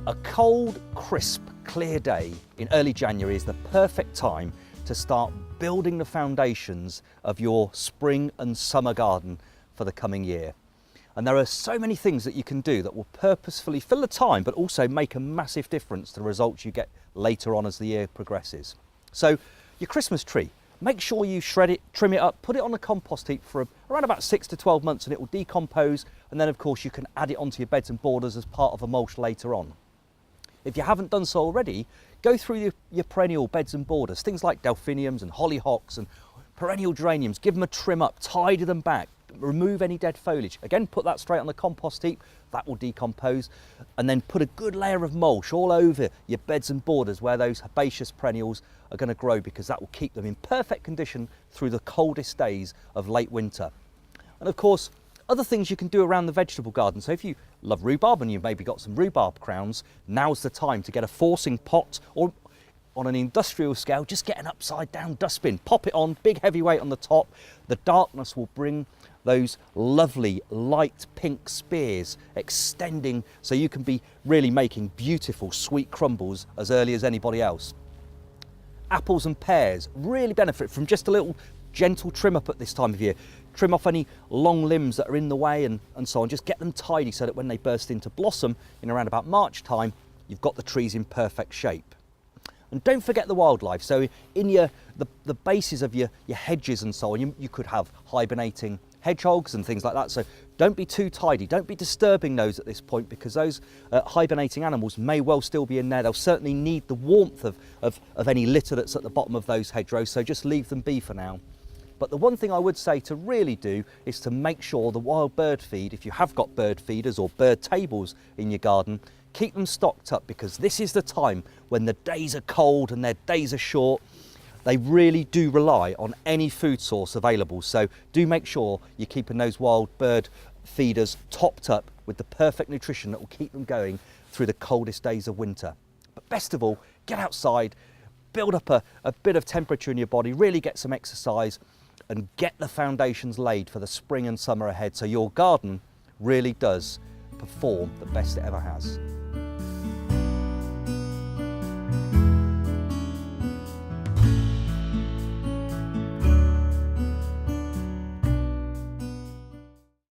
A cold, crisp, clear day in early January is the perfect time to start building the foundations of your spring and summer garden for the coming year. And there are so many things that you can do that will purposefully fill the time, but also make a massive difference to the results you get later on as the year progresses. So your Christmas tree, make sure you shred it, trim it up, put it on a compost heap for around about 6 to 12 months and it will decompose. And then of course you can add it onto your beds and borders as part of a mulch later on. If you haven't done so already, go through your perennial beds and borders, things like delphiniums and hollyhocks and perennial geraniums, give them a trim up, tidy them back, remove any dead foliage. Again, put that straight on the compost heap, that will decompose. And then put a good layer of mulch all over your beds and borders where those herbaceous perennials are going to grow, because that will keep them in perfect condition through the coldest days of late winter. And of course, other things you can do around the vegetable garden. So if you love rhubarb and you've maybe got some rhubarb crowns, now's the time to get a forcing pot, or on an industrial scale, just get an upside down dustbin, pop it on, big heavy weight on the top. The darkness will bring those lovely light pink spears extending, so you can be really making beautiful sweet crumbles as early as anybody else. Apples and pears really benefit from just a little gentle trim up at this time of year. Trim off any long limbs that are in the way and so on. Just get them tidy so that when they burst into blossom in around about March time, you've got the trees in perfect shape. And don't forget the wildlife. So in the bases of your hedges and so on, you could have hibernating hedgehogs and things like that. So don't be too tidy. Don't be disturbing those at this point, because those hibernating animals may well still be in there. They'll certainly need the warmth of any litter that's at the bottom of those hedgerows. So just leave them be for now. But the one thing I would say to really do is to make sure the wild bird feed, if you have got bird feeders or bird tables in your garden, keep them stocked up, because this is the time when the days are cold and their days are short. They really do rely on any food source available. So do make sure you're keeping those wild bird feeders topped up with the perfect nutrition that will keep them going through the coldest days of winter. But best of all, get outside, build up a bit of temperature in your body, really get some exercise, and get the foundations laid for the spring and summer ahead, so your garden really does perform the best it ever has.